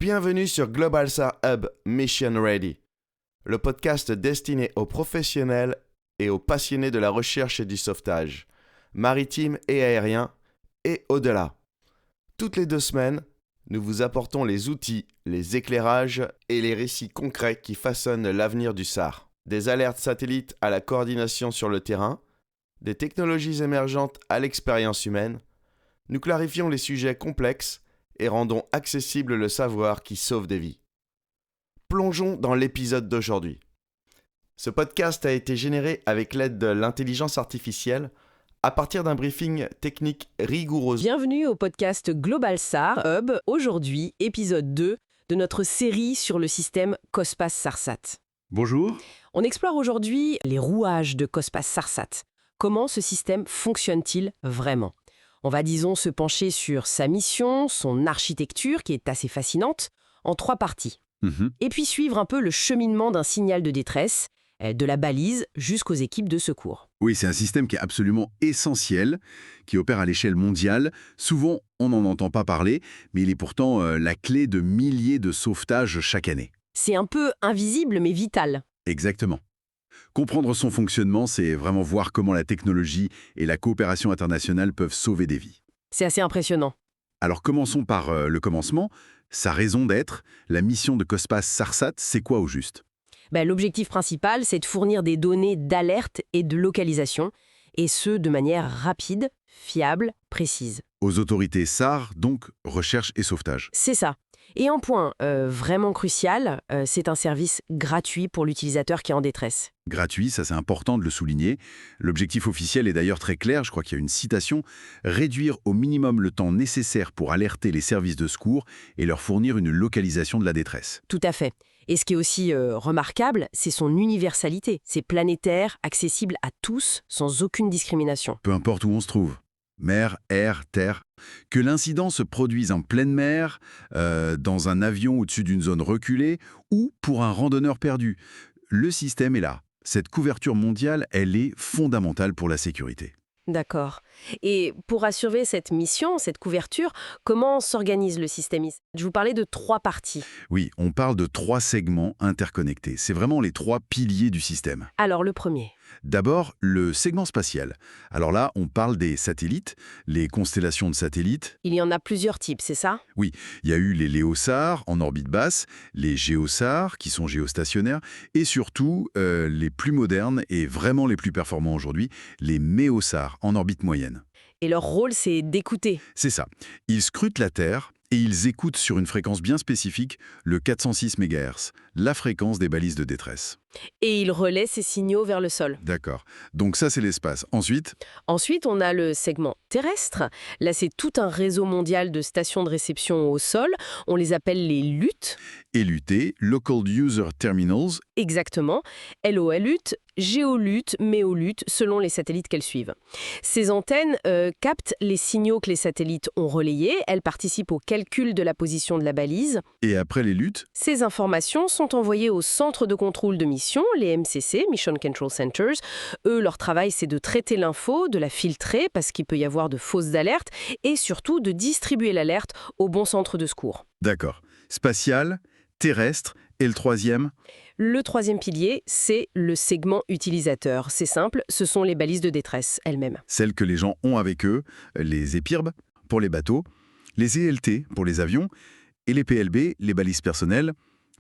Bienvenue sur Global SAR Hub Mission Ready, le podcast destiné aux professionnels et aux passionnés de la recherche et du sauvetage, maritime et aérien, et au-delà. Toutes les 2 semaines, nous vous apportons les outils, les éclairages et les récits concrets qui façonnent l'avenir du SAR. Des alertes satellites à la coordination sur le terrain, des technologies émergentes à l'expérience humaine, nous clarifions les sujets complexes et rendons accessible le savoir qui sauve des vies. Plongeons dans l'épisode d'aujourd'hui. Ce podcast a été généré avec l'aide de l'intelligence artificielle à partir d'un briefing technique rigoureux. Bienvenue au podcast Global SAR Hub, aujourd'hui épisode 2 de notre série sur le système COSPAS-SARSAT. Bonjour. On explore aujourd'hui les rouages de COSPAS-SARSAT. Comment ce système fonctionne-t-il vraiment ? On va, disons, se pencher sur sa mission, son architecture, qui est assez fascinante, en 3 parties. Et puis suivre un peu le cheminement d'un signal de détresse, de la balise jusqu'aux équipes de secours. Oui, c'est un système qui est absolument essentiel, qui opère à l'échelle mondiale. Souvent, on n'en entend pas parler, mais il est pourtant la clé de milliers de sauvetages chaque année. C'est un peu invisible mais vital. Exactement. Comprendre son fonctionnement, c'est vraiment voir comment la technologie et la coopération internationale peuvent sauver des vies. C'est assez impressionnant. Alors commençons par le commencement. Sa raison d'être, la mission de COSPAS-SARSAT, c'est quoi au juste ? L'objectif principal, c'est de fournir des données d'alerte et de localisation, et ce, de manière rapide, fiable, précise. Aux autorités SAR, donc recherche et sauvetage. C'est ça. Et un point vraiment crucial, c'est un service gratuit pour l'utilisateur qui est en détresse. Gratuit, ça c'est important de le souligner. L'objectif officiel est d'ailleurs très clair, je crois qu'il y a une citation, réduire au minimum le temps nécessaire pour alerter les services de secours et leur fournir une localisation de la détresse. Tout à fait. Et ce qui est aussi remarquable, c'est son universalité. C'est planétaire, accessible à tous, sans aucune discrimination. Peu importe où on se trouve. Mer, air, terre. Que l'incident se produise en pleine mer, dans un avion au-dessus d'une zone reculée, ou pour un randonneur perdu. Le système est là. Cette couverture mondiale, elle est fondamentale pour la sécurité. D'accord. Et pour assurer cette mission, cette couverture, comment s'organise le système ? Je vous parlais de 3 parties. Oui, on parle de 3 segments interconnectés. C'est vraiment les 3 piliers du système. Alors, le premier. D'abord, le segment spatial. Alors là, on parle des satellites, les constellations de satellites. Il y en a plusieurs types, c'est ça ? Oui, il y a eu les Léosars en orbite basse, les Géosars qui sont géostationnaires, et surtout, les plus modernes et vraiment les plus performants aujourd'hui, les Méosars en orbite moyenne. Et leur rôle, c'est d'écouter. C'est ça. Ils scrutent la Terre et ils écoutent sur une fréquence bien spécifique, le 406 MHz, la fréquence des balises de détresse. Et ils relaient ces signaux vers le sol. D'accord. Donc ça, c'est l'espace. Ensuite, on a le segment terrestre. Là, c'est tout un réseau mondial de stations de réception au sol. On les appelle les LUT. LUT, Local User Terminals. Exactement. LOLUT, GEOLUT, MEOLUT, selon les satellites qu'elles suivent. Ces antennes captent les signaux que les satellites ont relayés. Elles participent au calcul de la position de la balise. Et après les LUT, Ces informations sont envoyées au centre de contrôle de mission, les MCC, Mission Control Centers. Eux, leur travail, c'est de traiter l'info, de la filtrer, parce qu'il peut y avoir de fausses alertes, et surtout de distribuer l'alerte au bon centre de secours. d'accord. Spatial, terrestre, et le troisième ? Le 3e pilier, c'est le segment utilisateur. C'est simple, ce sont les balises de détresse elles-mêmes. Celles que les gens ont avec eux, les EPIRB pour les bateaux, les ELT pour les avions, et les PLB, les balises personnelles,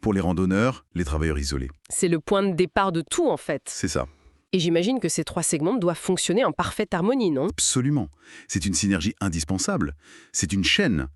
pour les randonneurs, les travailleurs isolés. C'est le point de départ de tout, en fait. C'est ça. Et j'imagine que ces 3 segments doivent fonctionner en parfaite harmonie, non ? Absolument. C'est une synergie indispensable. C'est une chaîne.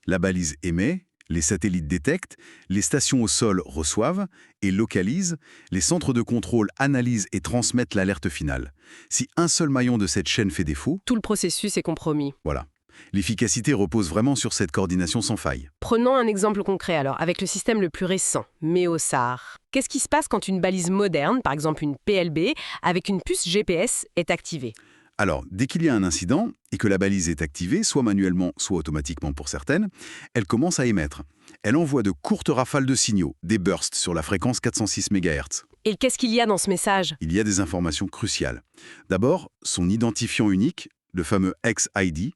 La balise émet, les satellites détectent, les stations au sol reçoivent et localisent, les centres de contrôle analysent et transmettent l'alerte finale. Si un seul maillon de cette chaîne fait défaut, Tout le processus est compromis. voilà. L'efficacité repose vraiment sur cette coordination sans faille. Prenons un exemple concret alors, avec le système le plus récent, Méosar. Qu'est-ce qui se passe quand une balise moderne, par exemple une PLB, avec une puce GPS, est activée ? Alors, dès qu'il y a un incident et que la balise est activée, soit manuellement, soit automatiquement pour certaines, elle commence à émettre. Elle envoie de courtes rafales de signaux, des bursts sur la fréquence 406 MHz. Et qu'est-ce qu'il y a dans ce message ? Il y a des informations cruciales. D'abord, son identifiant unique, le fameux XID,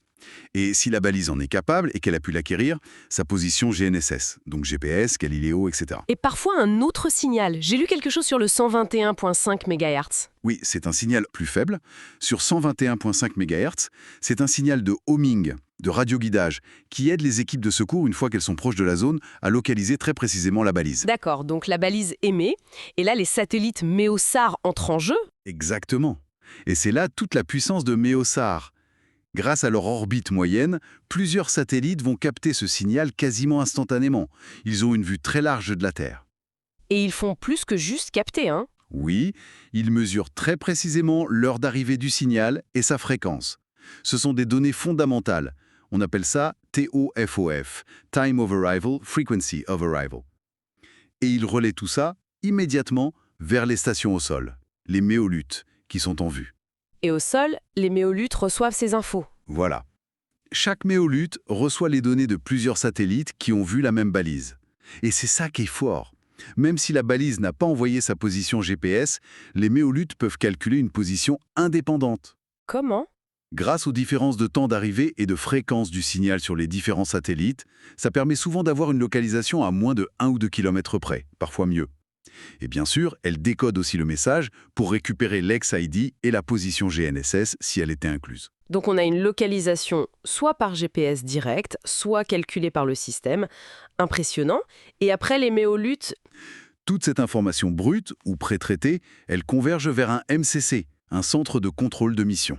Et si la balise en est capable et qu'elle a pu l'acquérir, sa position GNSS, donc GPS, Galileo, etc. Et parfois un autre signal. J'ai lu quelque chose sur le 121,5 MHz. Oui, c'est un signal plus faible. Sur 121,5 MHz, c'est un signal de homing, de radioguidage, qui aide les équipes de secours, une fois qu'elles sont proches de la zone, à localiser très précisément la balise. D'accord, donc la balise émet, et là les satellites Meosar entrent en jeu. Exactement. Et c'est là toute la puissance de Meosar. Grâce à leur orbite moyenne, plusieurs satellites vont capter ce signal quasiment instantanément. Ils ont une vue très large de la Terre. Et ils font plus que juste capter, hein. Oui, ils mesurent très précisément l'heure d'arrivée du signal et sa fréquence. Ce sont des données fondamentales. On appelle ça TOFOF, Time of Arrival, Frequency of Arrival. Et ils relaient tout ça immédiatement vers les stations au sol, les méolutes, qui sont en vue. Et au sol, les méolutes reçoivent ces infos. Voilà. Chaque méolute reçoit les données de plusieurs satellites qui ont vu la même balise. Et c'est ça qui est fort. Même si la balise n'a pas envoyé sa position GPS, les méolutes peuvent calculer une position indépendante. Comment ? Grâce aux différences de temps d'arrivée et de fréquence du signal sur les différents satellites, ça permet souvent d'avoir une localisation à moins de 1 ou 2 km près, parfois mieux. Et bien sûr, elle décode aussi le message pour récupérer l'Ex-ID et la position GNSS si elle était incluse. Donc on a une localisation soit par GPS direct, soit calculée par le système. Impressionnant. Et après les méolutes, Toute cette information brute ou pré-traitée, elle converge vers un MCC, un centre de contrôle de mission.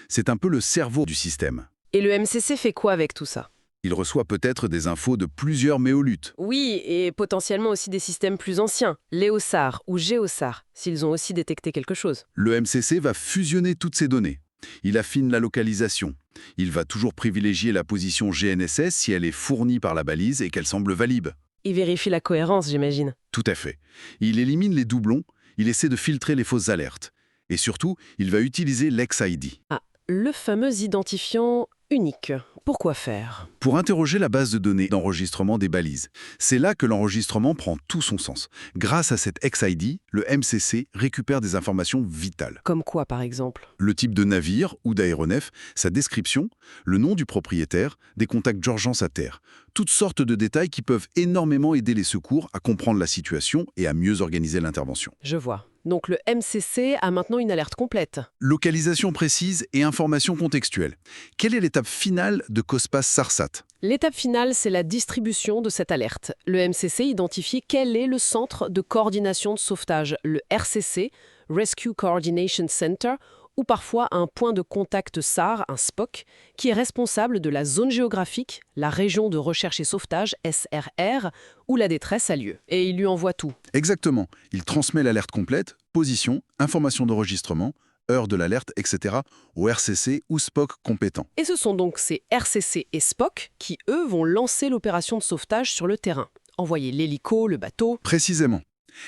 C'est un peu le cerveau du système. et le MCC fait quoi avec tout ça ? Il reçoit peut-être des infos de plusieurs méolutes. Oui, et potentiellement aussi des systèmes plus anciens, Léosar ou Géosar, s'ils ont aussi détecté quelque chose. Le MCC va fusionner toutes ces données. Il affine la localisation. Il va toujours privilégier la position GNSS si elle est fournie par la balise et qu'elle semble valide. Il vérifie la cohérence, j'imagine. Tout à fait. Il élimine les doublons, il essaie de filtrer les fausses alertes. Et surtout, il va utiliser l'Ex-ID. Ah, le fameux identifiant unique. Pourquoi faire ? Pour interroger la base de données d'enregistrement des balises. C'est là que l'enregistrement prend tout son sens. Grâce à cette Ex-ID, le MCC récupère des informations vitales. Comme quoi, par exemple ? Le type de navire ou d'aéronef, sa description, le nom du propriétaire, des contacts d'urgence à terre. Toutes sortes de détails qui peuvent énormément aider les secours à comprendre la situation et à mieux organiser l'intervention. Je vois. Donc le MCC a maintenant une alerte complète. Localisation précise et information contextuelle. Quelle est l'étape finale de COSPAS SARSAT? L'étape finale, c'est la distribution de cette alerte. Le MCC identifie quel est le centre de coordination de sauvetage, le RCC, Rescue Coordination Center, ou parfois un point de contact SAR, un SPOC, qui est responsable de la zone géographique, la région de recherche et sauvetage, SRR, où la détresse a lieu. Et il lui envoie tout. Exactement. Il transmet l'alerte complète, position, information d'enregistrement, heure de l'alerte, etc. au RCC ou SPOC compétent. Et ce sont donc ces RCC et SPOC qui, eux, vont lancer l'opération de sauvetage sur le terrain. Envoyer l'hélico, le bateau. Précisément.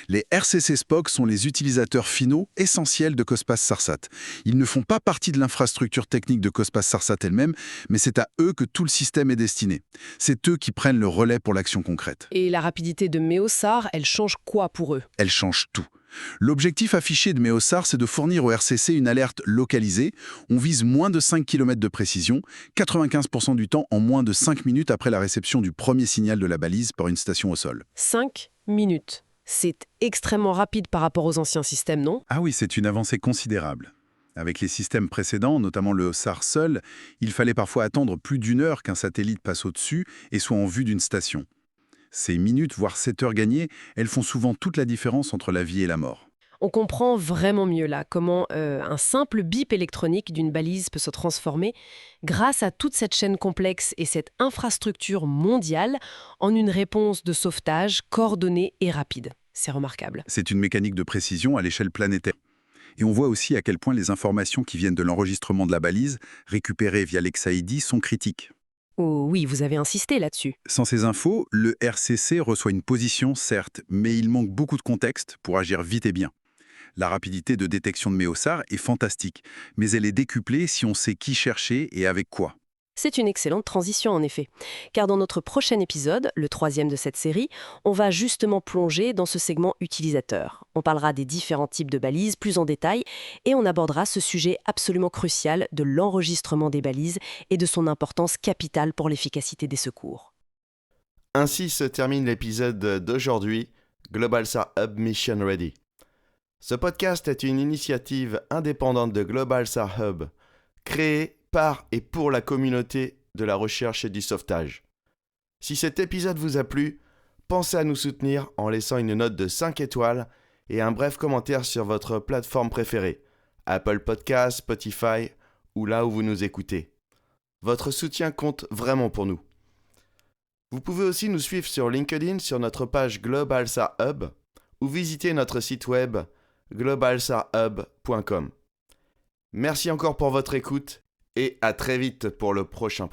Les RCC SPOC sont les utilisateurs finaux essentiels de COSPAS SARSAT. Ils ne font pas partie de l'infrastructure technique de COSPAS SARSAT elle-même, mais c'est à eux que tout le système est destiné. C'est eux qui prennent le relais pour l'action concrète. Et la rapidité de Meosar, elle change quoi pour eux ? Elle change tout. L'objectif affiché de Meosar, c'est de fournir au RCC une alerte localisée. On vise moins de 5 km de précision, 95% du temps en moins de 5 minutes après la réception du premier signal de la balise par une station au sol. 5 minutes. C'est extrêmement rapide par rapport aux anciens systèmes, non ? Ah oui, c'est une avancée considérable. Avec les systèmes précédents, notamment le SAR seul, il fallait parfois attendre plus d'une heure qu'un satellite passe au-dessus et soit en vue d'une station. Ces minutes, voire 7 heures gagnées, elles font souvent toute la différence entre la vie et la mort. On comprend vraiment mieux là comment un simple bip électronique d'une balise peut se transformer grâce à toute cette chaîne complexe et cette infrastructure mondiale en une réponse de sauvetage coordonnée et rapide. C'est remarquable. C'est une mécanique de précision à l'échelle planétaire. Et on voit aussi à quel point les informations qui viennent de l'enregistrement de la balise, récupérées via l'Ex-ID, sont critiques. Oh oui, vous avez insisté là-dessus. Sans ces infos, le RCC reçoit une position, certes, mais il manque beaucoup de contexte pour agir vite et bien. La rapidité de détection de Meosar est fantastique, mais elle est décuplée si on sait qui chercher et avec quoi. C'est une excellente transition en effet, car dans notre prochain épisode, le 3e de cette série, on va justement plonger dans ce segment utilisateur. On parlera des différents types de balises plus en détail et on abordera ce sujet absolument crucial de l'enregistrement des balises et de son importance capitale pour l'efficacité des secours. Ainsi se termine l'épisode d'aujourd'hui, Global SAR Hub Mission Ready. Ce podcast est une initiative indépendante de Global SAR Hub, créée par et pour la communauté de la recherche et du sauvetage. Si cet épisode vous a plu, pensez à nous soutenir en laissant une note de 5 étoiles et un bref commentaire sur votre plateforme préférée, Apple Podcasts, Spotify ou là où vous nous écoutez. Votre soutien compte vraiment pour nous. Vous pouvez aussi nous suivre sur LinkedIn sur notre page Global SAR Hub ou visiter notre site web globalsarhub.com. Merci encore pour votre écoute et à très vite pour le prochain podcast.